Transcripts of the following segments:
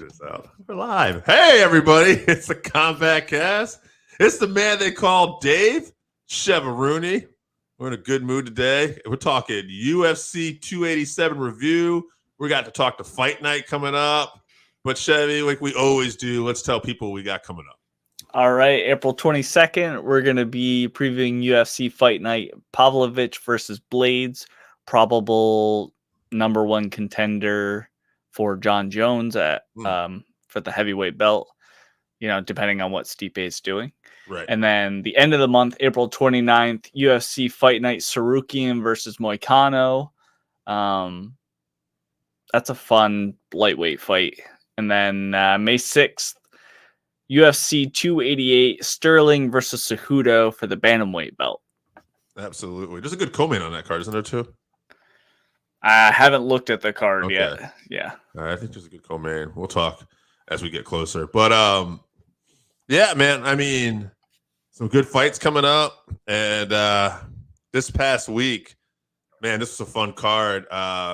this out. We're live. Hey, everybody. It's the Combatcast. It's the man they call Dave Chevy. We're in a good mood today. We're talking UFC 287 review. We got to talk to Fight Night coming up. But Chevy, like we always do, let's tell people what we got coming up. All right, April 22nd, we're going to be previewing UFC Fight Night, Pavlovich versus Blades, probable number one contender for John Jones at for the heavyweight belt, depending on what Stipe is doing. Right. And then the end of the month, April 29th, UFC Fight Night, Sarukian versus Moicano. That's a fun lightweight fight. And then May 6th, UFC 288, Sterling versus Cejudo for the bantamweight belt. Absolutely. There's a good co-main on that card, isn't there, too? I haven't looked at the card yet. Yeah. All right, I think there's a good co-main. We'll talk as we get closer. But, yeah, man, I mean, some good fights coming up. And this past week, man, this was a fun card.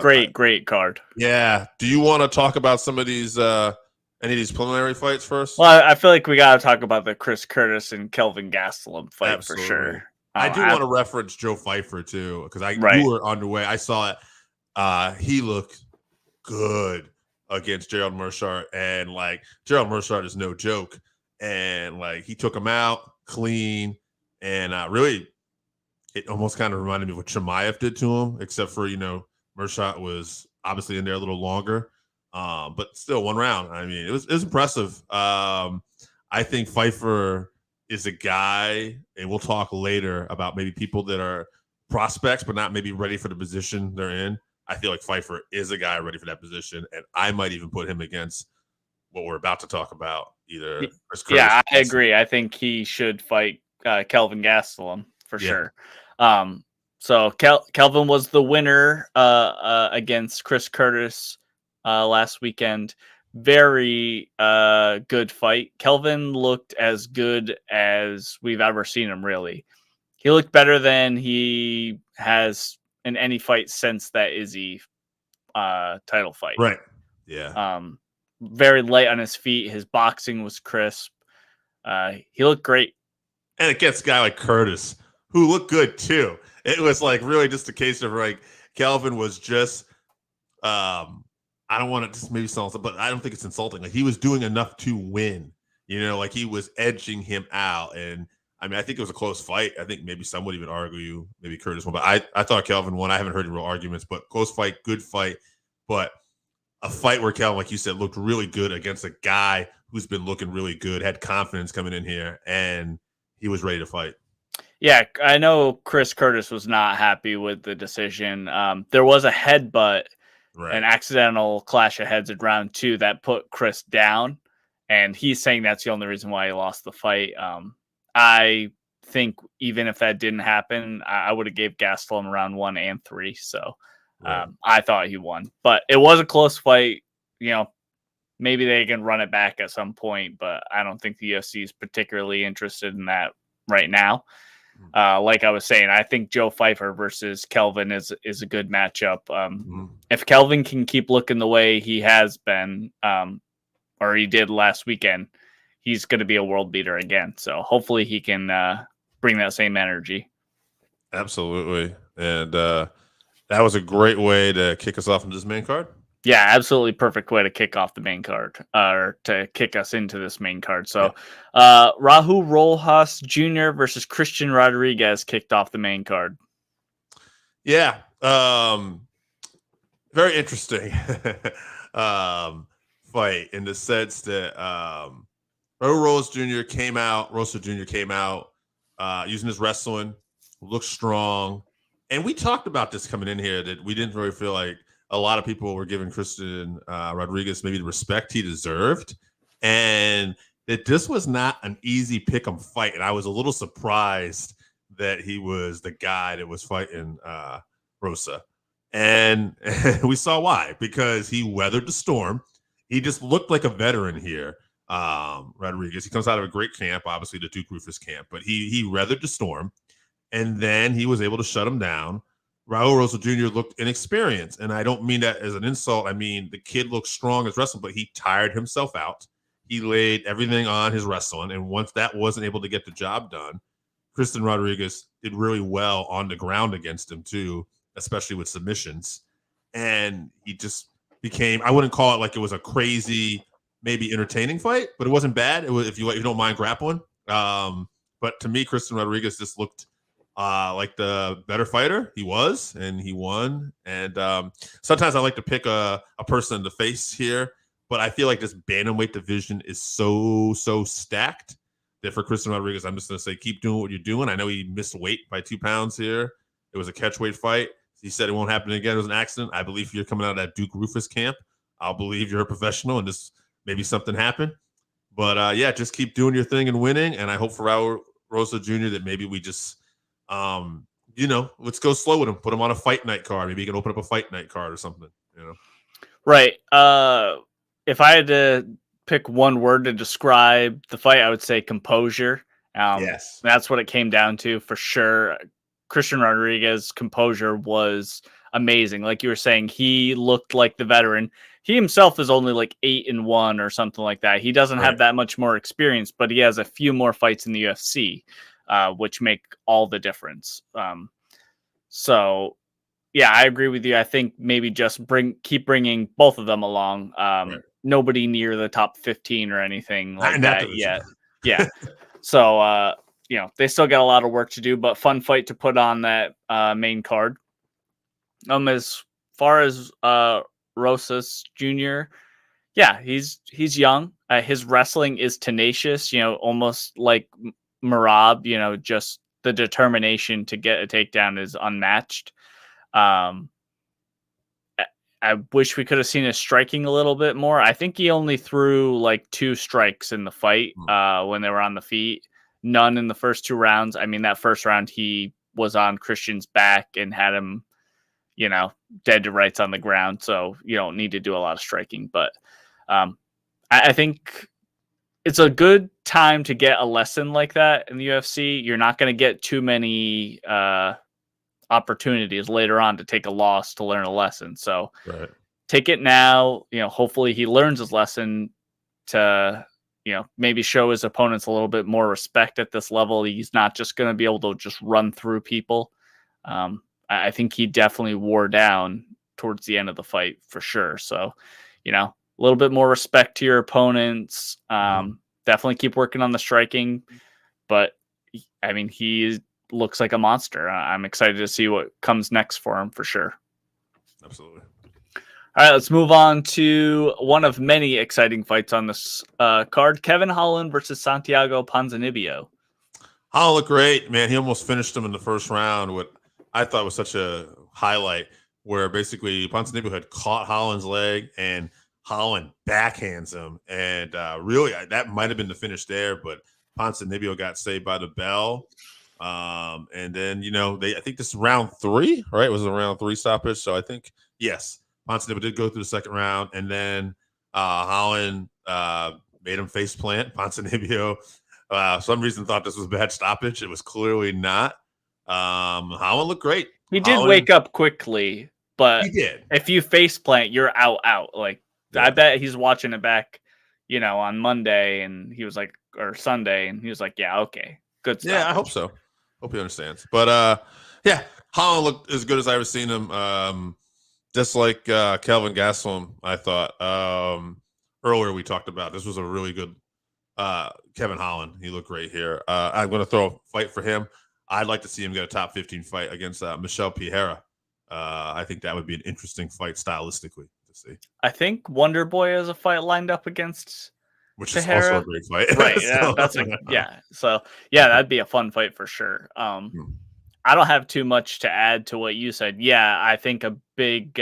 Great card. Yeah. Do you want to talk about some of these any of these preliminary fights first? Well, I feel like we got to talk about the Chris Curtis and Kelvin Gastelum fight. Absolutely. For sure. I do want to reference Joe Pfeiffer, too, because you were underway. I saw it. He looked good against Gerald Meerschaert, and Gerald Meerschaert is no joke. And he took him out clean, and really, it almost kind of reminded me of what Chimaev did to him, except for Meerschaert was obviously in there a little longer, but still one round. I mean, it was impressive. I think Pfeiffer is a guy, and we'll talk later about maybe people that are prospects but not maybe ready for the position they're in. I feel like Pfeiffer is a guy ready for that position, and I might even put him against what we're about to talk about. Either Chris Curtis. Yeah, I agree. I think he should fight Kelvin Gastelum for sure. So Kelvin was the winner against Chris Curtis last weekend. Very good fight. Kelvin looked as good as we've ever seen him, really. He looked better than he has in any fight since that Izzy title fight. Right. Yeah. Very light on his feet. His boxing was crisp. He looked great. And it gets a guy like Curtis, who looked good too. It was really just a case of Kelvin was just I don't want to just maybe insult, but I don't think it's insulting. He was doing enough to win. He was edging him out. And I mean, I think it was a close fight. I think maybe some would even argue maybe Curtis won, but I thought Kelvin won. I haven't heard any real arguments, but close fight, good fight. But a fight where Kelvin, like you said, looked really good against a guy who's been looking really good, had confidence coming in here, and he was ready to fight. Yeah, I know Chris Curtis was not happy with the decision. There was a headbutt, an accidental clash of heads in round 2 that put Chris down, and he's saying that's the only reason why he lost the fight. I think even if that didn't happen, I would have gave Gastelum round 1 and 3. So I thought he won, but it was a close fight. Maybe they can run it back at some point, but I don't think the UFC is particularly interested in that right now. Like I was saying, I think Joe Pfeiffer versus Kelvin is a good matchup. If Kelvin can keep looking the way he has been, or he did last weekend, he's going to be a world beater again. So hopefully he can bring that same energy. Absolutely. And that was a great way to kick us off in this main card. Yeah, absolutely perfect way to kick off the main card, or to kick us into this main card. So, Rahul Rojas Jr. versus Christian Rodriguez kicked off the main card. Yeah, very interesting fight in the sense that Rahul Rojas Jr. came out using his wrestling, looked strong, and we talked about this coming in here that we didn't really feel like a lot of people were giving Christian Rodriguez maybe the respect he deserved, and that this was not an easy pick'em fight. And I was a little surprised that he was the guy that was fighting Rosa. And we saw why, because he weathered the storm. He just looked like a veteran here, Rodriguez. He comes out of a great camp, obviously the Duke Roufus camp, but he weathered the storm, and then he was able to shut him down. Raul Rosa Jr. looked inexperienced, and I don't mean that as an insult. I mean, the kid looked strong as wrestling, but he tired himself out. He laid everything on his wrestling, and once that wasn't able to get the job done, Kristen Rodriguez did really well on the ground against him too, especially with submissions. And he just became, I wouldn't call it like it was a crazy, maybe entertaining fight, but it wasn't bad. It was, if you don't mind grappling. But to me, Kristen Rodriguez just looked like the better fighter. He was, and he won. And sometimes I like to pick a person in the face here, but I feel like this bantamweight division is so stacked that for Kristen Rodriguez, I'm just going to say, keep doing what you're doing. I know he missed weight by 2 pounds here. It was a catchweight fight. He said it won't happen again. It was an accident. I believe if you're coming out of that Duke Rufus camp, I'll believe you're a professional and just maybe something happened. But yeah, just keep doing your thing and winning. And I hope for Raul Rosa Jr. that maybe we just, let's go slow with him. Put him on a fight night card. Maybe he can open up a fight night card or something. Right. If I had to pick one word to describe the fight, I would say composure. Yes, that's what it came down to for sure. Christian Rodriguez's composure was amazing. Like you were saying, he looked like the veteran. He himself is only like 8-1 or something like that. He doesn't have that much more experience, but he has a few more fights in the UFC, which make all the difference. So yeah, I agree with you. I think maybe just keep bringing both of them along. Nobody near the top 15 or anything like that yet. Yeah. So, they still got a lot of work to do, but fun fight to put on that main card. As far as Rosas Jr., yeah, he's young. His wrestling is tenacious, almost like Merab, just the determination to get a takedown is unmatched. I wish we could have seen his striking a little bit more. I think he only threw like 2 strikes in the fight when they were on the feet. None in the first 2 rounds. I mean, that first round, he was on Christian's back and had him, dead to rights on the ground. So you don't need to do a lot of striking. But I think it's a good time to get a lesson like that in the UFC. You're not going to get too many opportunities later on to take a loss to learn a lesson. So take it now. Hopefully he learns his lesson to, maybe show his opponents a little bit more respect at this level. He's not just going to be able to just run through people. I think he definitely wore down towards the end of the fight for sure. So, a little bit more respect to your opponents. Definitely keep working on the striking, but I mean, he looks like a monster. I'm excited to see what comes next for him for sure. Absolutely. All right, let's move on to one of many exciting fights on this card. Kevin Holland versus Santiago Ponzinibbio. Holland looked great, man. He almost finished him in the first round. What I thought was such a highlight, where basically Ponzinibbio had caught Holland's leg and Holland backhands him. And really, that might have been the finish there, but Ponzinibbio got saved by the bell. And then, I think this is round 3, right? It was a round 3 stoppage. So I think, yes, Ponzinibbio did go through the second round. And then Holland made him face plant. Ponzinibbio, some reason thought this was a bad stoppage. It was clearly not. Holland looked great. He did wake up quickly, but he did. If you face plant, you're out. Like, I bet he's watching it back, on Monday, and he was like, or Sunday, and he was like, yeah, okay, good stuff. Yeah, I hope so. Hope he understands. But yeah, Holland looked as good as I've ever seen him. Just like Kelvin Gastelum, I thought earlier we talked about. This was a really good Kevin Holland. He looked great here. I'm going to throw a fight for him. I'd like to see him get a top 15 fight against Michel Pereira. I think that would be an interesting fight stylistically to see. I think Wonder Boy has a fight lined up against which Pereira. Is also a great fight. Right. So that'd be a fun fight for sure. I don't have too much to add to what you said. Yeah, I think a big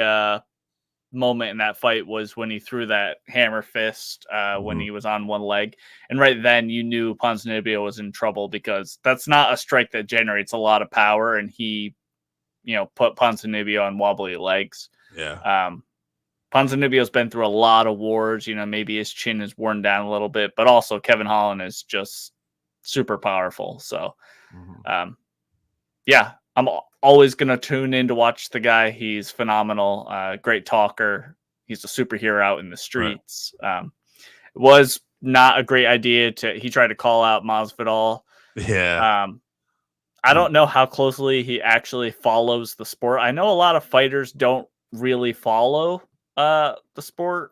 moment in that fight was when he threw that hammer fist when he was on one leg. And right then you knew Ponzinibbio was in trouble, because that's not a strike that generates a lot of power. And he, put Ponzinibbio on wobbly legs. Yeah. Ponzinibbio's been through a lot of wars. Maybe his chin is worn down a little bit, but also Kevin Holland is just super powerful. So, yeah, I'm always going to tune in to watch the guy. He's phenomenal. Great talker. He's a superhero out in the streets. Right. It was not a great idea he tried to call out Masvidal. Yeah. I don't know how closely he actually follows the sport. I know a lot of fighters don't really follow the sport.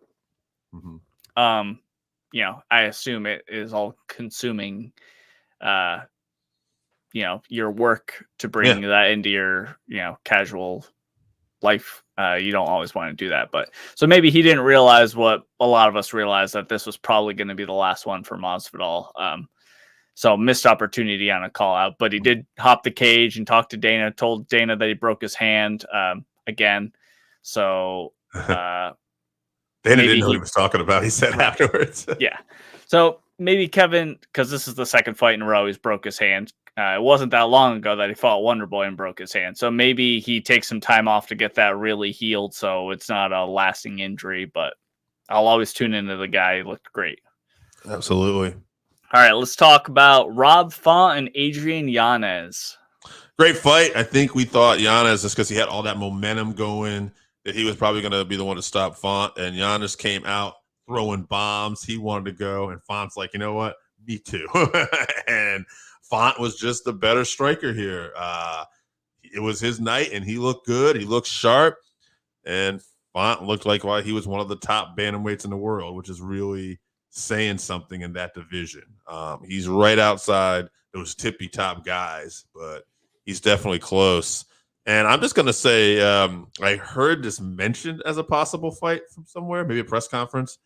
Mm-hmm. You know, I assume it is all consuming, you know, your work to bring that into your, you know, casual life. You don't always want to do that, but so maybe he didn't realize what a lot of us realized, that this was probably going to be the last one for Masvidal. So missed opportunity on a call out, but he did hop the cage and talk to Dana, told Dana that he broke his hand again. So Dana didn't know what he was talking about. He said afterwards. Yeah. So maybe Kevin, because this is the second fight in a row he's broke his hand. It wasn't that long ago that he fought Wonder Boy and broke his hand. So maybe he takes some time off to get that really healed, so it's not a lasting injury. But I'll always tune into the guy. He looked great. Absolutely. All right, let's talk about Rob Font and Adrian Yanez. Great fight. I think we thought Yanez, just because he had all that momentum going, that he was probably going to be the one to stop Font. And Yanez came out throwing bombs. He wanted to go, and Font's like, you know what? Me too. And Font was just the better striker here. It was his night, and he looked good. He looked sharp. And Font looked like he was one of the top bantamweights in the world, which is really saying something in that division. He's right outside those tippy top guys, but he's definitely close. And I'm just going to say, I heard this mentioned as a possible fight from somewhere, maybe a press conference,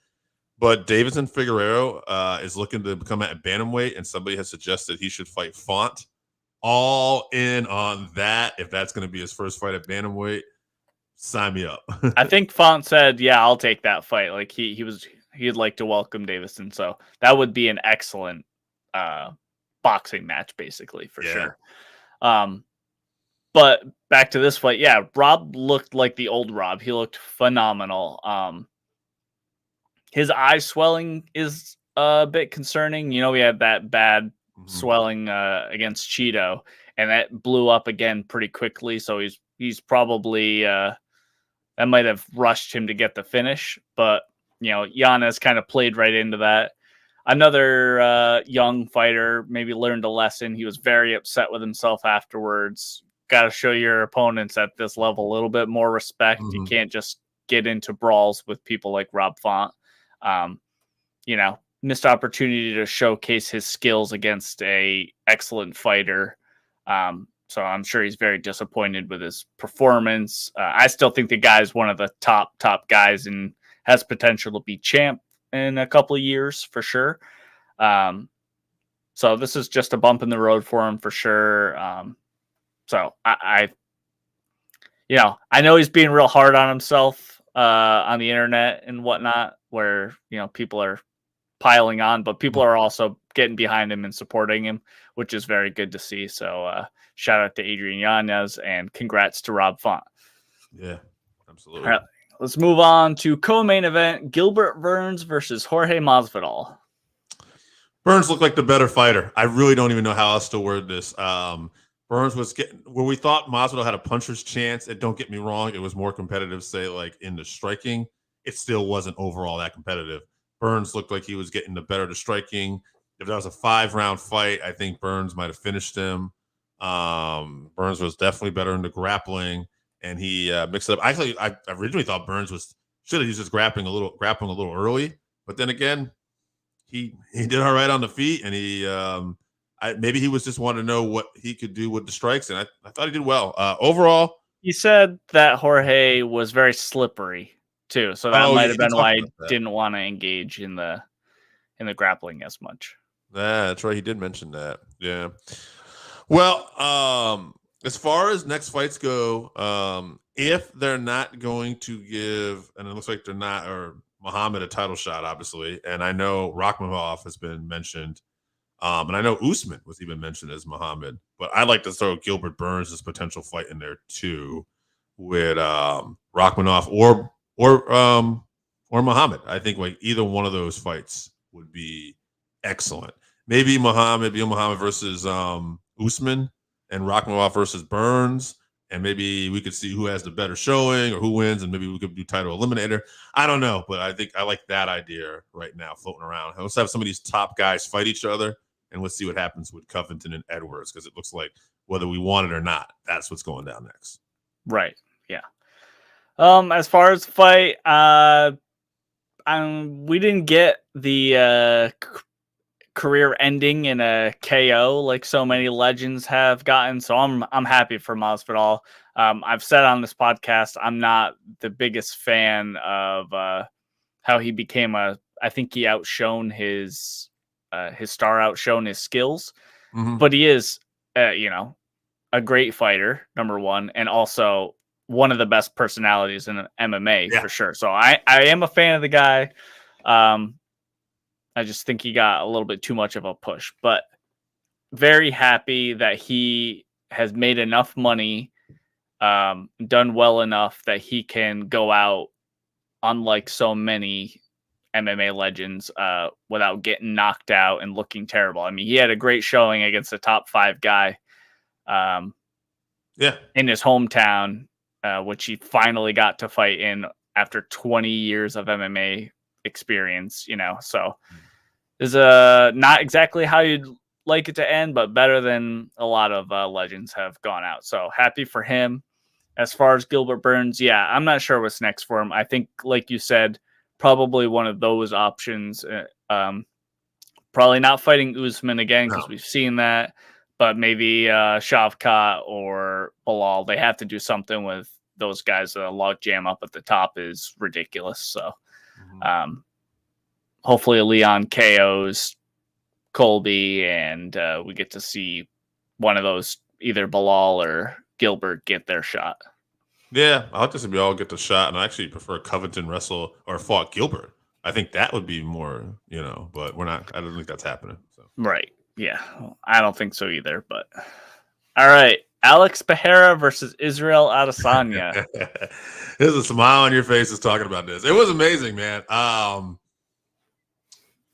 but Davidson Figueiredo is looking to become a bantamweight, and somebody has suggested he should fight Font. All in on that. If that's going to be his first fight at bantamweight, sign me up. I think Font said, yeah, I'll take that fight. Like he'd like to welcome Davison. So that would be an excellent boxing match, basically, for sure. But back to this fight. Yeah, Rob looked like the old Rob. He looked phenomenal. His eye swelling is a bit concerning. You know, we had that bad swelling against Cheeto, and that blew up again pretty quickly. So he's probably that might have rushed him to get the finish, but you know, Yanez kind of played right into that. Another young fighter maybe learned a lesson. He was very upset with himself afterwards. Got to show your opponents at this level a little bit more respect. You can't just get into brawls with people like Rob Font. You know, missed opportunity to showcase his skills against a excellent fighter. So I'm sure he's very disappointed with his performance. I still think the guy is one of the top guys and has potential to be champ in a couple of years for sure. So this is just a bump in the road for him for sure. So I you know, I know he's being real hard on himself on the internet and whatnot, where, you know, people are piling on, but people are also getting behind him and supporting him, which is very good to see. So shout out to Adrian Yanez and congrats to Rob Font. Yeah, absolutely. All right, let's move on to co-main event: Gilbert Burns versus Jorge Masvidal. Burns looked like the better fighter. I really don't even know how else to word this. Burns was getting where we thought Masvidal had a puncher's chance. And don't get me wrong, it was more competitive, say, like in the striking. It still wasn't overall that competitive. Burns looked like he was getting the better to striking. If that was a 5-round fight, I think Burns might have finished him. Burns was definitely better in the grappling, and he mixed it up. Actually, I originally thought Burns should have used his grappling a little early, but then again, he did all right on the feet, and he maybe he was just wanting to know what he could do with the strikes, and I thought he did well. Overall, he said that Jorge was very slippery too, so that might have been why he didn't want to engage in the grappling as much. Yeah, that's right. He did mention that. Yeah. Well, as far as next fights go, if they're not going to give, and it looks like they're not, or Muhammad a title shot, obviously, and I know Rakhmonov has been mentioned, and I know Usman was even mentioned as Muhammad, but I'd like to throw Gilbert Burns' potential fight in there too, with Rakhmonov or Muhammad. I think like either one of those fights would be excellent. Maybe Muhammad versus Usman and Rakhmonov versus Burns, and maybe we could see who has the better showing or who wins, and maybe we could do title eliminator. I don't know, but I think I like that idea right now floating around. Let's have some of these top guys fight each other, and let's see what happens with Covington and Edwards, because it looks like whether we want it or not, that's what's going down next. Right. Yeah. As far as fight, we didn't get the career ending in a KO like so many legends have gotten. So I'm happy for Masvidal. I've said on this podcast, I'm not the biggest fan of how he became I think he outshone his star outshone his skills, but he is, a great fighter, number one, and also one of the best personalities in MMA for sure. So I am a fan of the guy. I just think he got a little bit too much of a push, but very happy that he has made enough money, done well enough that he can go out, unlike so many MMA legends, without getting knocked out and looking terrible. I mean, he had a great showing against a top 5 guy in his hometown, which he finally got to fight in after 20 years of MMA experience, so is not exactly how you'd like it to end, but better than a lot of legends have gone out. So happy for him. As far as Gilbert Burns, I'm not sure what's next for him. I think, like you said, probably one of those options. Probably not fighting Usman again, because we've seen that, but maybe Shavkat or Bilal. They have to do something with those guys. The log jam up at the top is ridiculous. So hopefully Leon KOs Colby, and we get to see one of those, either Bilal or Gilbert, get their shot. Yeah, I like to see we all get the shot, and I actually prefer Covington wrestle or fought Gilbert. I think that would be more, but we're not. I don't think that's happening. So. Right. Yeah, I don't think so either. But all right, Alex Pereira versus Israel Adesanya. There's a smile on your face is talking about this. It was amazing, man.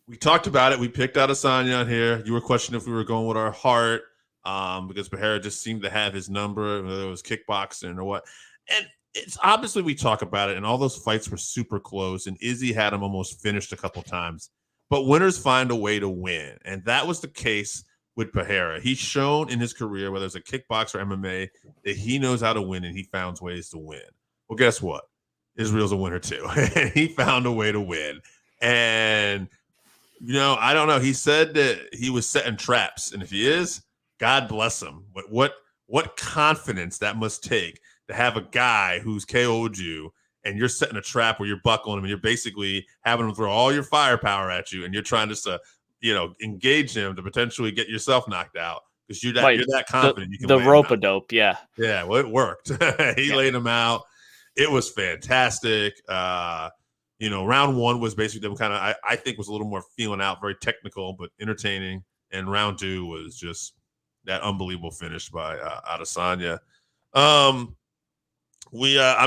We talked about it. We picked Adesanya on here. You were questioning if we were going with our heart, because Pereira just seemed to have his number, whether it was kickboxing or what. And it's obviously, we talk about it, and all those fights were super close, and Izzy had him almost finished a couple times. But winners find a way to win, and that was the case with Pereira. He's shown in his career, whether it's a kickboxer or MMA, that he knows how to win, and he found ways to win. Well, guess what? Israel's a winner too, and he found a way to win. And I don't know. He said that he was setting traps, and if he is, God bless him. But what confidence that must take to have a guy who's KO'd you, and you're setting a trap where you're buckling him, and you're basically having him throw all your firepower at you, and you're trying just to, engage him to potentially get yourself knocked out, because you're that confident. You can the rope-a-dope, yeah. Yeah, well, it worked. He laid him out. It was fantastic. Round 1 was basically them kind of, I think, was a little more feeling out, very technical but entertaining. And round 2 was just that unbelievable finish by Adesanya. I'm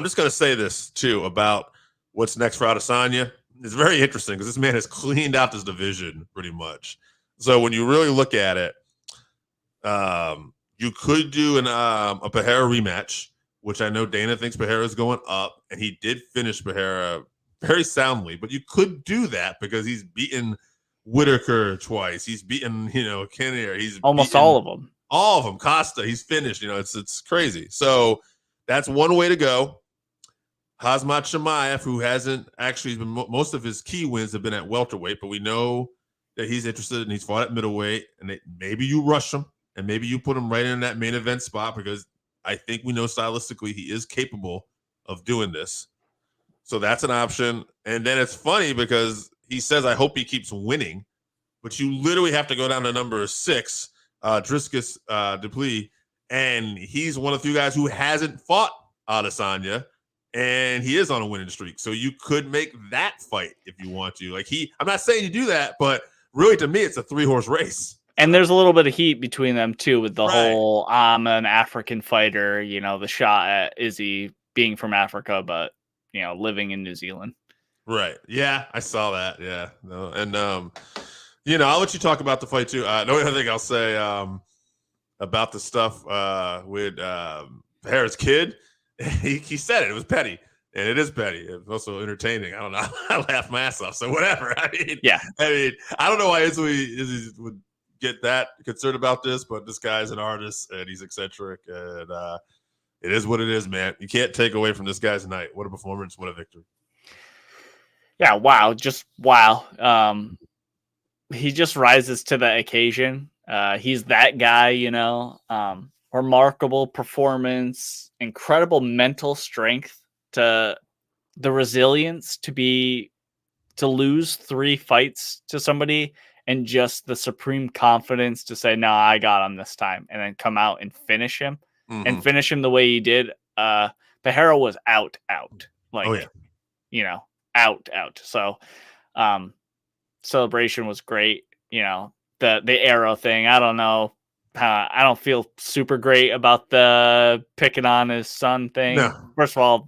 just going to say this too about what's next for Adesanya. It's very interesting because this man has cleaned out this division pretty much. So when you really look at it, you could do a Pereira rematch, which I know Dana thinks Pereira is going up, and he did finish Pereira very soundly. But you could do that because he's beaten Whitaker twice. He's beaten, Kinnear. He's almost all of them. All of them. Costa, he's finished. It's crazy. So that's one way to go. Khamzat Chimaev, who hasn't actually been, most of his key wins have been at welterweight, but we know that he's interested and he's fought at middleweight. And maybe you rush him and maybe you put him right in that main event spot, because I think we know stylistically he is capable of doing this. So that's an option. And then it's funny because he says, I hope he keeps winning, but you literally have to go down to number 6, Dricus Duplessis, and he's one of the few guys who hasn't fought Adesanya, and he is on a winning streak. So you could make that fight if you want to. I'm not saying you do that, but really, to me, it's a 3-horse race. And there's a little bit of heat between them too, with the whole I'm an African fighter, the shot at Izzy being from Africa, but living in New Zealand. Right. Yeah, I saw that. Yeah. No, and I'll let you talk about the fight too. The only other thing I'll say about the stuff with Pereira's kid, he said it. It was petty. And it is petty. It's also entertaining. I don't know. I laugh my ass off. So whatever. I don't know why Izzy would get that concerned about this, but this guy's an artist and he's eccentric, and it is what it is, man. You can't take away from this guy's night. What a performance! What a victory! Yeah, wow, just wow. He just rises to the occasion. He's that guy, remarkable performance, incredible mental strength, to the resilience to lose 3 fights to somebody, and just the supreme confidence to say, no, I got him this time, and then come out and finish him and finish him the way he did. Pereira was out. Like, out. So, celebration was great. The arrow thing, I don't know. I don't feel super great about the picking on his son thing. No. First of all,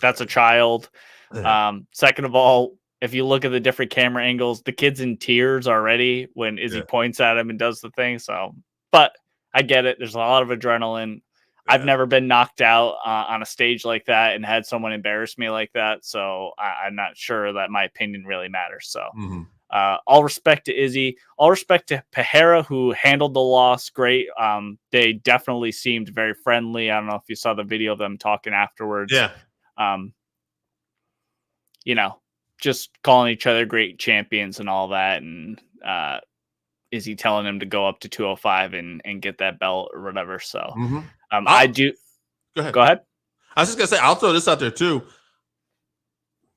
that's a child. Yeah. Second of all, if you look at the different camera angles, the kid's in tears already when Izzy points at him and does the thing. So, but I get it. There's a lot of adrenaline. Yeah. I've never been knocked out on a stage like that and had someone embarrass me like that. So I'm not sure that my opinion really matters. So. Mm-hmm. All respect to Izzy, all respect to Pereira, who handled the loss great. They definitely seemed very friendly. I don't know if you saw the video of them talking afterwards. Yeah. Just calling each other great champions and all that. And Izzy telling him to go up to 205 and get that belt or whatever. So I do. Go ahead. I was just going to say, I'll throw this out there too.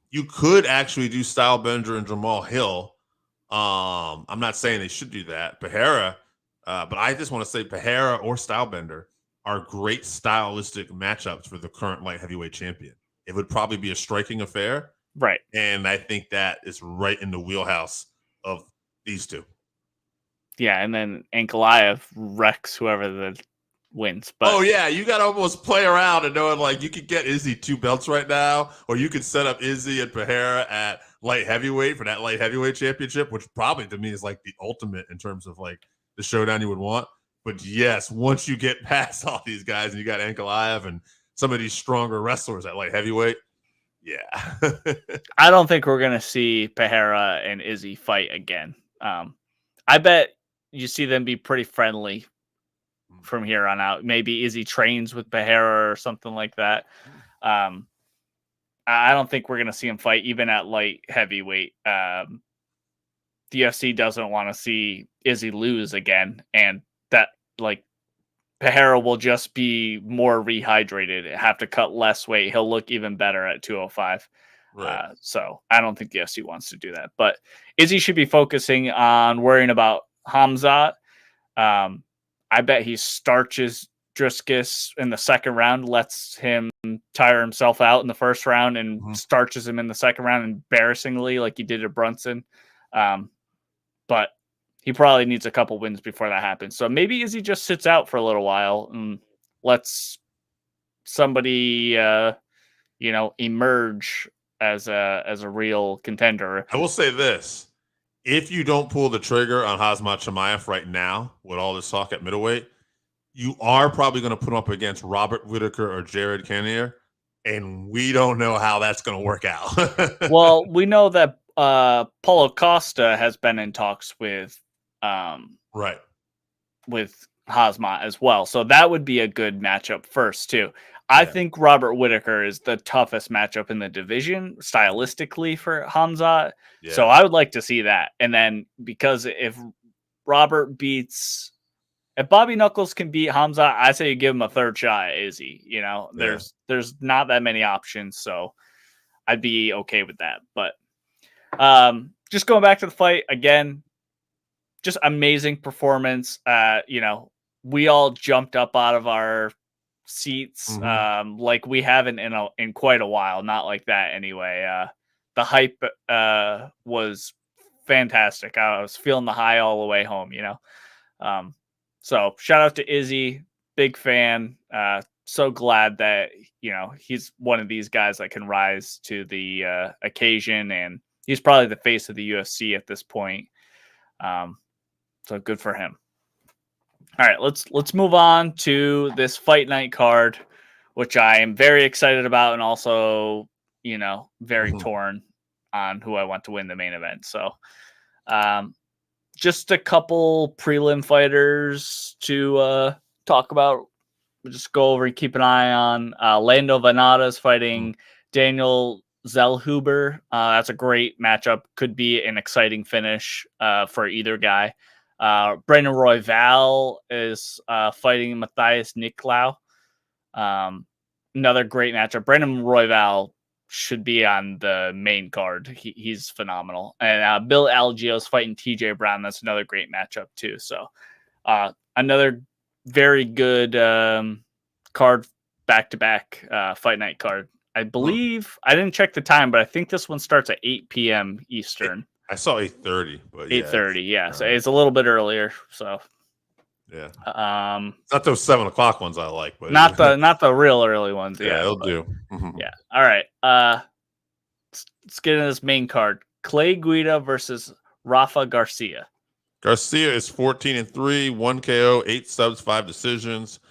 You could actually do Stylebender and Jamal Hill. I'm not saying they should do that, Pereira, but I just want to say Pereira or Stylebender are great stylistic matchups for the current light heavyweight champion. It would probably be a striking affair, right? And I think that is right in the wheelhouse of these two. Yeah, and then Ankalaev wrecks whoever wins. But you got to almost play around and knowing like you could get Izzy 2 belts right now, or you could set up Izzy and Pereira at light heavyweight for that light heavyweight championship, which probably to me is like the ultimate in terms of like the showdown you would want. But yes, once you get past all these guys and you got Ankalaev and some of these stronger wrestlers at light heavyweight, yeah. I don't think we're gonna see Pereira and Izzy fight again. I bet you see them be pretty friendly from here on out. Maybe Izzy trains with Pereira or something like that. I don't think we're going to see him fight even at light heavyweight. The UFC doesn't want to see Izzy lose again. And that Pereira will just be more rehydrated, have to cut less weight. He'll look even better at 205. Right. So I don't think the UFC wants to do that, but Izzy should be focusing on worrying about Khamzat. I bet he starches Driscus in the second round, lets him tire himself out in the first round, and starches him in the second round embarrassingly like he did to Brunson. But he probably needs a couple wins before that happens. So maybe Izzy just sits out for a little while and lets somebody, emerge as a real contender. I will say this. If you don't pull the trigger on Khamzat Chimaev right now with all this talk at middleweight, you are probably going to put up against Robert Whitaker or Jared Cannonier, and we don't know how that's going to work out. Well, we know that Paulo Costa has been in talks with with Khamzat as well, so that would be a good matchup first too. I think Robert Whitaker is the toughest matchup in the division stylistically for Khamzat. Yeah. So I would like to see that. And then because if Bobby Knuckles can beat Khamzat, I say you give him a third shot at Izzy. There's not that many options. So I'd be okay with that. But just going back to the fight again, just amazing performance. We all jumped up out of our seats like we haven't in quite a while. Not like that anyway. The hype was fantastic. I was feeling the high all the way home. So shout out to Izzy, big fan. So glad that he's one of these guys that can rise to the occasion, and he's probably the face of the UFC at this point. So good for him. All right, let's move on to this fight night card. which I am very excited about, and also, very torn on who I want to win the main event. So, just a couple prelim fighters to talk about. We'll just go over and keep an eye on. Lando Venata is fighting Daniel Zellhuber. That's a great matchup. Could be an exciting finish for either guy. Brandon Royval is fighting Matthias Nicolau. Another great matchup. Brandon Royval should be on the main card. He's phenomenal. And Bill Algeo is fighting TJ Brown. That's another great matchup too. So another very good card, back-to-back Fight Night card. I believe, I didn't check the time, but I think this one starts at 8 p.m. Eastern. I saw 8:30, but 8:30, yeah. So it's a little bit earlier. So yeah, it's not those 7 o'clock ones I like, but not the real early ones. Yeah, it'll do. Yeah. All right. Let's get into this main card. Clay Guida versus Rafa Garcia. Garcia is 14-3, 1 KO, 8 subs, 5 decisions.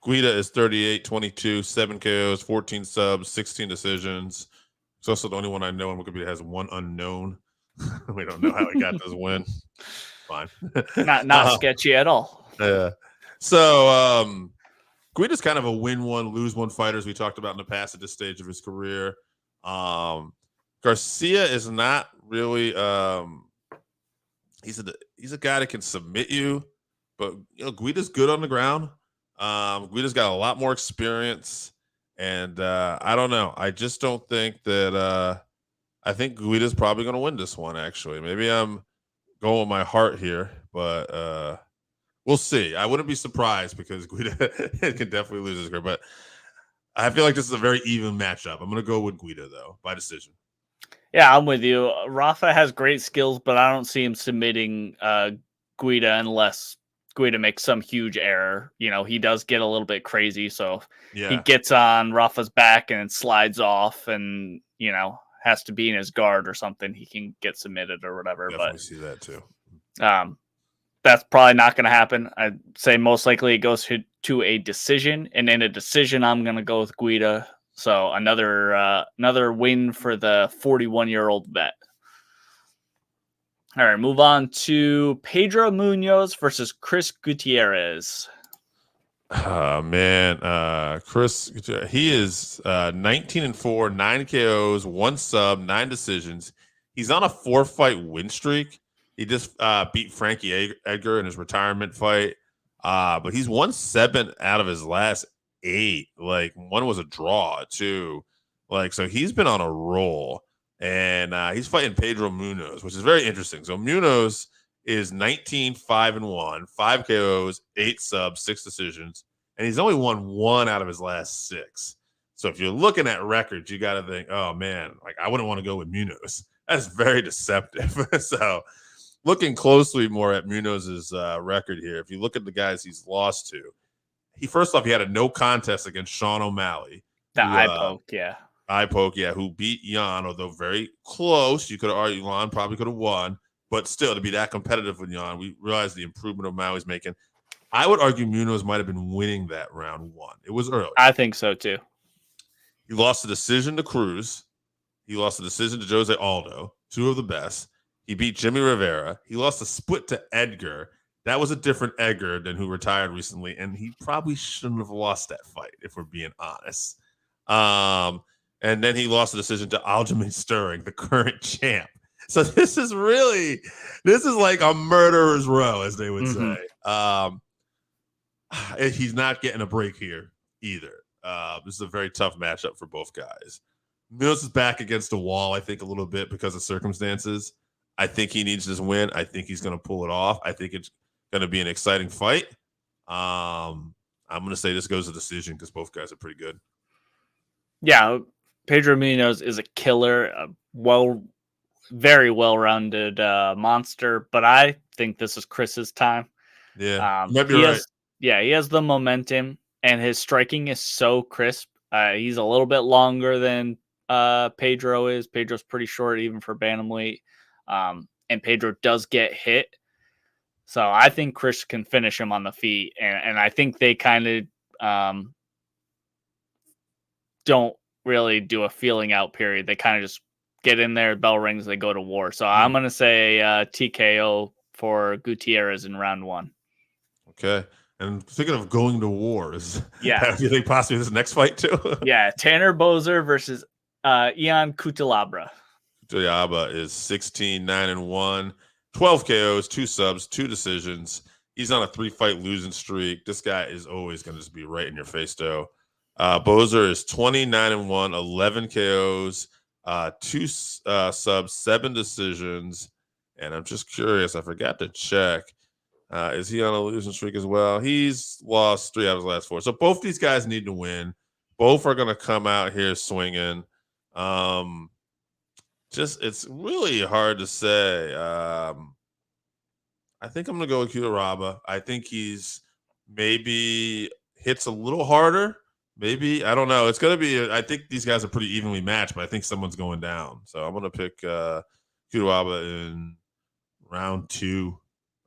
Guida is 38-22, 7 KOs, 14 subs, 16 decisions. It's also the only one I know in Wikipedia has 1 unknown. We don't know how he got this win. Fine. Not sketchy at all. Yeah. So Guida's kind of a win one, lose one fighter, as we talked about in the past at this stage of his career. Garcia is not really he's a guy that can submit you, but Guida's good on the ground. Guida's got a lot more experience, and I don't know. I just don't think that I think Guida's probably going to win this one, actually. Maybe I'm going with my heart here, but we'll see. I wouldn't be surprised because Guida can definitely lose his career, but I feel like this is a very even matchup. I'm going to go with Guida, though, by decision. Yeah, I'm with you. Rafa has great skills, but I don't see him submitting Guida unless Guida makes some huge error. He does get a little bit crazy, so he gets on Rafa's back and slides off and, has to be in his guard or something. He can get submitted or whatever. Definitely see that too. That's probably not going to happen. I'd say most likely it goes to a decision, and in a decision, I'm going to go with Guida. So another win for the 41-year-old vet. All right, move on to Pedro Munoz versus Chris Gutierrez. Man, Chris, he is 19-4, 9 KOs, 1 sub, 9 decisions. He's on a 4-fight win streak. He just beat Frankie Edgar in his retirement fight, but he's won 7 out of his last 8. Like, 1 was a draw too. Like, so he's been on a roll, and he's fighting Pedro Munoz, which is very interesting. So Munoz is 19-5-1, 5 KOs, 8 subs, 6 decisions, and he's only won 1 out of his last 6. So if you're looking at records, you got to think, oh man, like I wouldn't want to go with Munoz. That's very deceptive. So looking closely more at Munoz's record here, if you look at the guys he's lost to, he had a no contest against Sean O'Malley. Eye poke, who beat Jan, although very close. You could argue Jan probably could have won, but still, to be that competitive with Jan, we realize the improvement O'Malley's making. I would argue Munoz might have been winning that round 1. It was early. I think so, too. He lost the decision to Cruz. He lost the decision to Jose Aldo, 2 of the best. He beat Jimmy Rivera. He lost a split to Edgar. That was a different Edgar than who retired recently, and he probably shouldn't have lost that fight, if we're being honest. And then he lost the decision to Aljamain Sterling, the current champ. So this is like a murderer's row, as they would say. He's not getting a break here either. This is a very tough matchup for both guys. Mills is back against the wall, I think, a little bit because of circumstances. I think he needs this win. I think he's going to pull it off. I think it's going to be an exciting fight. I'm going to say this goes to decision because both guys are pretty good. Yeah, Pedro Munoz is a killer, very well-rounded monster, but I think this is Chris's time. Yeah, you might be right. He has the momentum, and his striking is so crisp. He's a little bit longer than Pedro is. Pedro's pretty short, even for bantamweight, and Pedro does get hit. So I think Chris can finish him on the feet, and I think they kind of don't really do a feeling out period. They kind of just get in there, bell rings, they go to war. So I'm going to say TKO for Gutierrez in round 1. Okay. And thinking of going to war, do Yeah. you think possibly this next fight too? Yeah, Tanner Boser versus Ian Cutelaba. Cutelaba is 16-9-1, 12 KOs, 2 subs, 2 decisions. He's on a 3-fight losing streak. This guy is always going to just be right in your face, though. Boser is 29-1, 11 KOs, 2 subs, 7 decisions. And I'm just curious, I forgot to check. Is he on a losing streak as well? He's lost 3 out of his last 4. So both these guys need to win. Both are going to come out here swinging. It's really hard to say. I think I'm going to go with Cutelaba. I think he's maybe hits a little harder. Maybe. I don't know. It's going to be, I think these guys are pretty evenly matched, but I think someone's going down. So I'm going to pick Cutelaba in round 2.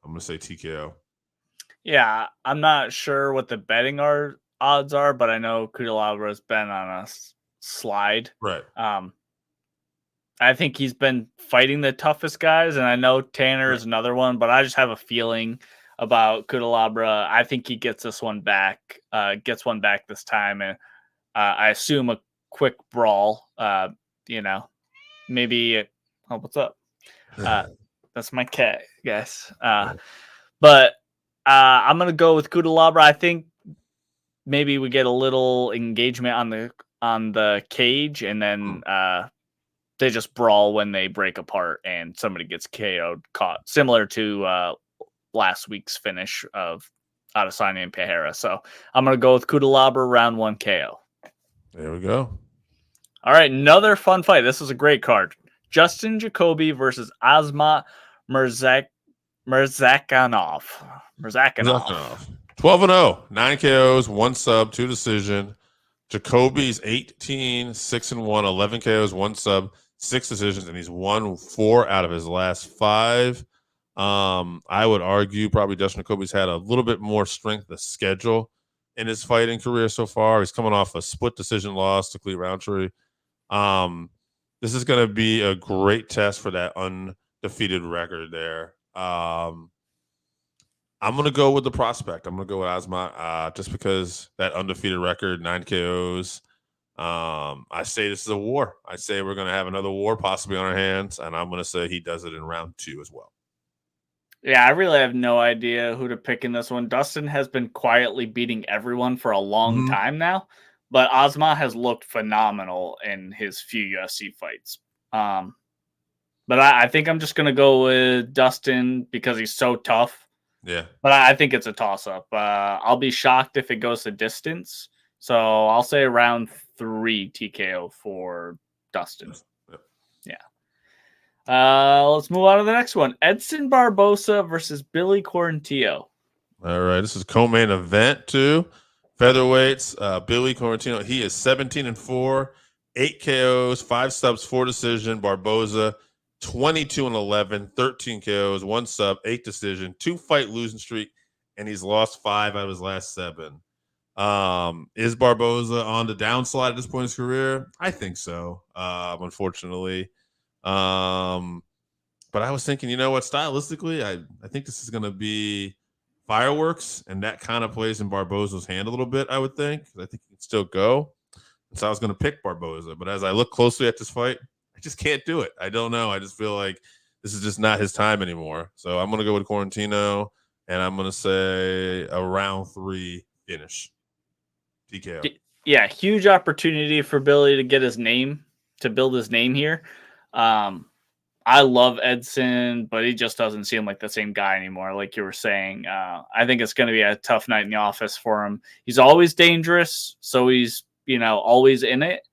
I'm going to say TKO. Yeah, I'm not sure what the betting odds are, but I know Cutelaba has been on a slide. Right. I think he's been fighting the toughest guys, and I know Tanner is another one, but I just have a feeling about Cutelaba. I think he gets this one back, this time, and I assume a quick brawl. Maybe. Oh, what's up? That's my cat, guys. But I'm gonna go with Cutelaba. I think maybe we get a little engagement on the cage, and then they just brawl when they break apart and somebody gets KO'd, caught, similar to last week's finish of Adesanya and Pereira. So I'm going to go with Cutelaba, round 1 KO. There we go. All right, another fun fight. This is a great card. Justin Jacoby versus Asmat Mirzakhanov. 12-0, 9 KOs, 1 sub, 2 decision. Jacoby's 18, 6-1, 11 KOs, 1 sub, 6 decisions, and he's won 4 out of his last 5. I would argue probably Justin Jacoby's had a little bit more strength of schedule in his fighting career so far. He's coming off a split decision loss to Clete Roundtree. This is going to be a great test for that undefeated record there. I'm going to go with the prospect. I'm going to go with Asmat just because that undefeated record, 9 KOs. I say this is a war. I say we're going to have another war possibly on our hands, and I'm going to say he does it in round 2 as well. Yeah, I really have no idea who to pick in this one. Dustin has been quietly beating everyone for a long time now, but Asmat has looked phenomenal in his few UFC fights. But I think I'm just going to go with Dustin because he's so tough. Yeah. But I think it's a toss-up. I'll be shocked if it goes the distance. So I'll say round 3 TKO for Dustin. Yeah. Let's move on to the next one. Edson Barbosa versus Billy Quarantillo. All right. This is co-main event too. Featherweights. Billy Quarantillo. He is 17-4, 8 KOs, 5 subs, 4 decision. Barbosa 22-11, 13 KOs, 1 sub, 8 decision, 2-fight losing streak, and he's lost 5 out of his last 7. Is Barbosa on the downslide at this point in his career? I think so. Unfortunately. But I was thinking, you know what? Stylistically, I think this is going to be fireworks, and that kind of plays in Barbosa's hand a little bit, I would think. I think he can still go. And so I was going to pick Barbosa, but as I look closely at this fight, I just can't do it. I don't know. I just feel like this is just not his time anymore. So I'm going to go with Quarantillo, and I'm going to say a round 3 finish. TKO. Yeah, huge opportunity for Billy to get his name, to build his name here. I love Edson, but he just doesn't seem like the same guy anymore, like you were saying. I think it's going to be a tough night in the office for him. He's always dangerous, so he's, always in it.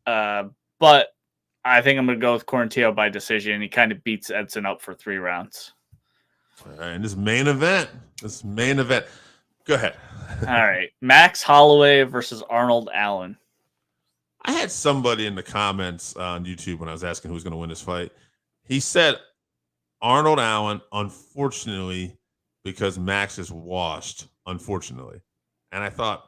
But I think I'm going to go with Quarantillo by decision. He kind of beats Edson up for 3 rounds. All right, and this main event. Go ahead. All right. Max Holloway versus Arnold Allen. I had somebody in the comments on YouTube when I was asking who's going to win this fight. He said Arnold Allen, unfortunately, because Max is washed, unfortunately. And I thought.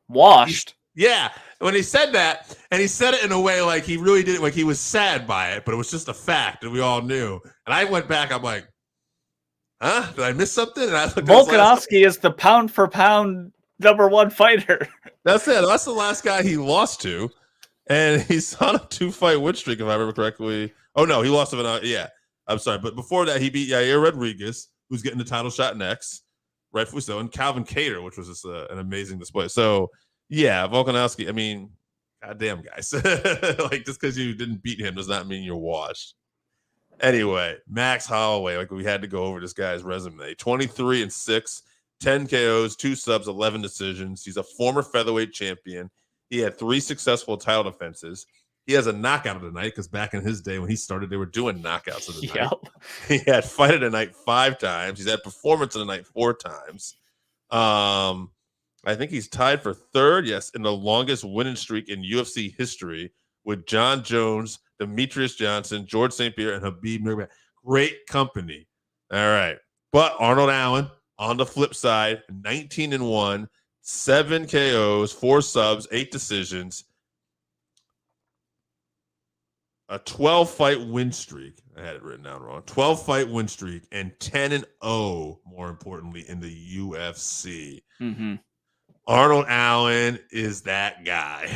Washed? Yeah, when he said that, and he said it in a way like he really didn't, like he was sad by it, but it was just a fact that we all knew. And I went back, I'm like, huh? Did I miss something? And I looked Volkanovski is the pound for pound #1 fighter. That's it. That's the last guy he lost to. And he's on a 2-fight win streak, if I remember correctly. Oh, no, he lost to yeah. I'm sorry. But before that, he beat Yair Rodriguez, who's getting the title shot next, rightfully so, and Calvin Kattar, which was just an amazing display. So, yeah, Volkanovski, I mean, goddamn, guys. Like, just because you didn't beat him does not mean you're washed. Anyway, Max Holloway, like we had to go over this guy's resume. 23-6, 10 KOs, 2 subs, 11 decisions. He's a former featherweight champion. He had 3 successful title defenses. He has a knockout of the night because back in his day when he started, they were doing knockouts of the night. He had fight of the night 5 times. He's had performance of the night 4 times. I think he's tied for 3rd, yes, in the longest winning streak in UFC history with John Jones, Demetrius Johnson, George St. Pierre, and Habib Nurmagomedov. Great company. All right. But Arnold Allen, on the flip side, 19-1, 7 KOs, 4 subs, 8 decisions, a 12-fight win streak. I had it written down wrong. 12-fight win streak and 10-0, more importantly, in the UFC. Mm-hmm. Arnold Allen is that guy.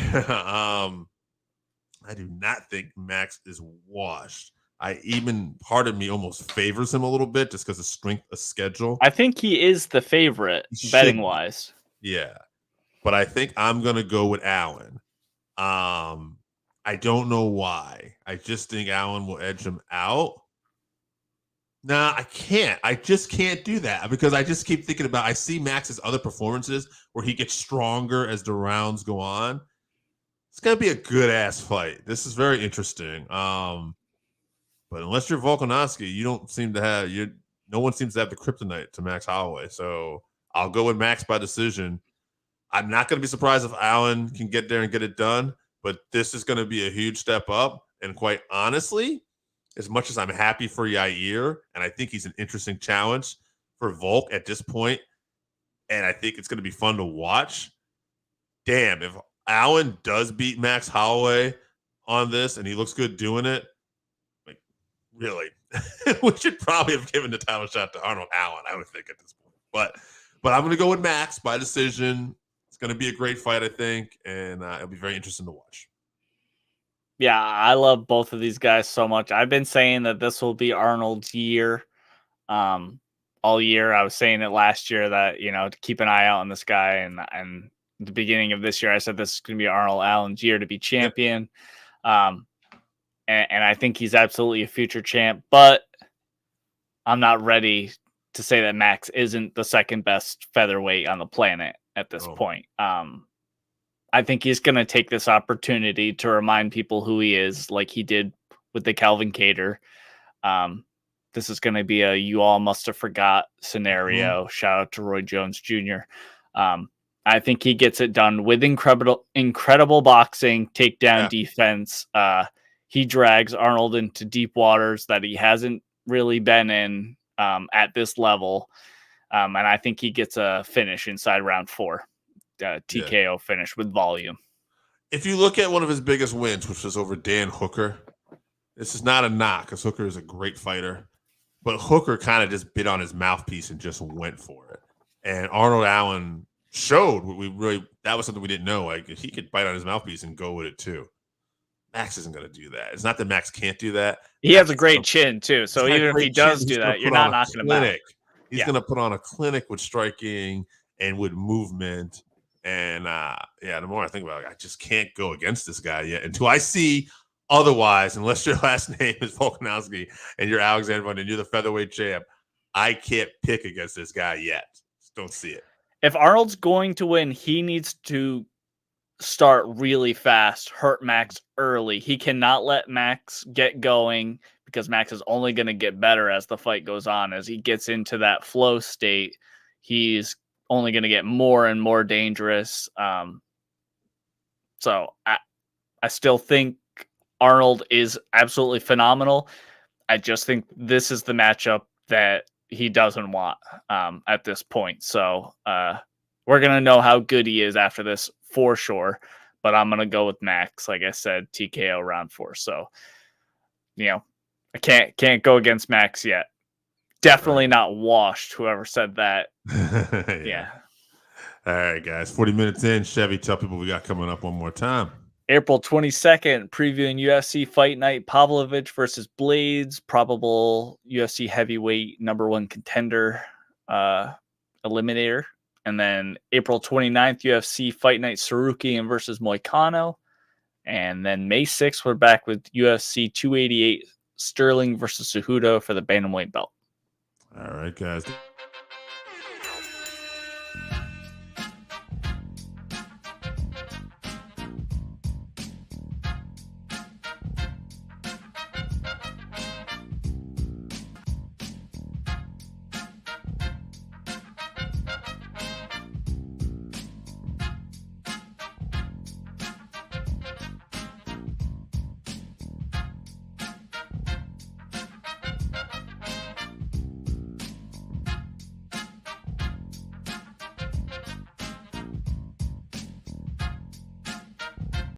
I do not think Max is washed. Part of me almost favors him a little bit just because of strength of schedule. I think he is the favorite betting wise. Yeah. But I think I'm going to go with Allen. I don't know why. I just think Allen will edge him out. Nah, I can't. I just can't do that because I just keep thinking about, I see Max's other performances where he gets stronger as the rounds go on. It's going to be a good-ass fight. This is very interesting. But unless you're Volkanovski, you don't seem to have no one seems to have the kryptonite to Max Holloway. So I'll go with Max by decision. I'm not going to be surprised if Allen can get there and get it done, but this is going to be a huge step up. And quite honestly, as much as I'm happy for Yair, and I think he's an interesting challenge for Volk at this point, and I think it's going to be fun to watch. Damn, if Allen does beat Max Holloway on this and he looks good doing it, like, really, we should probably have given the title shot to Arnold Allen, I would think, at this point. But I'm going to go with Max by decision. It's going to be a great fight, I think, and it'll be very interesting to watch. Yeah, I love both of these guys so much. I've been saying that this will be Arnold's year all year. I was saying it last year that, to keep an eye out on this guy. And the beginning of this year, I said this is going to be Arnold Allen's year to be champion. And I think he's absolutely a future champ. But I'm not ready to say that Max isn't the second best featherweight on the planet at this point. I think he's going to take this opportunity to remind people who he is, like he did with the Calvin Kattar. This is going to be a you all must have forgot scenario. Shout out to Roy Jones Jr. I think he gets it done with incredible boxing, takedown defense. He drags Arnold into deep waters that he hasn't really been in at this level. And I think he gets a finish inside round 4. TKO finish with volume. If you look at one of his biggest wins, which was over Dan Hooker, this is not a knock because Hooker is a great fighter, but Hooker kind of just bit on his mouthpiece and just went for it. And Arnold Allen showed that was something we didn't know. Like, he could bite on his mouthpiece and go with it too. Max isn't going to do that. It's not that Max can't do that. He has a great chin too. So even if he does do that, you're not knocking him out. He's going to put on a clinic with striking and with movement. And the more I think about it, I just can't go against this guy yet until I see otherwise. Unless your last name is Volkanovski and you're Alexander Von and you're the featherweight champ, I can't pick against this guy yet. Just don't see it. If Arnold's going to win, he needs to start really fast, hurt Max early. He cannot let Max get going because Max is only going to get better as the fight goes on. As he gets into that flow state, he's only going to get more and more dangerous. So I still think Arnold is absolutely phenomenal. I just think this is the matchup that he doesn't want at this point. So we're going to know how good he is after this for sure. But I'm gonna go with Max. Like I said, TKO round 4. So, I can't go against Max yet. Definitely not washed. Whoever said that. Yeah. All right, guys. 40 minutes in. Chevy, tell people we got coming up one more time. April 22nd, previewing UFC Fight Night, Pavlovich versus Blades, probable UFC heavyweight #1 contender eliminator. And then April 29th, UFC Fight Night, Sarukian versus Moicano. And then May 6th, we're back with UFC 288, Sterling versus Cejudo for the bantamweight belt. All right, guys.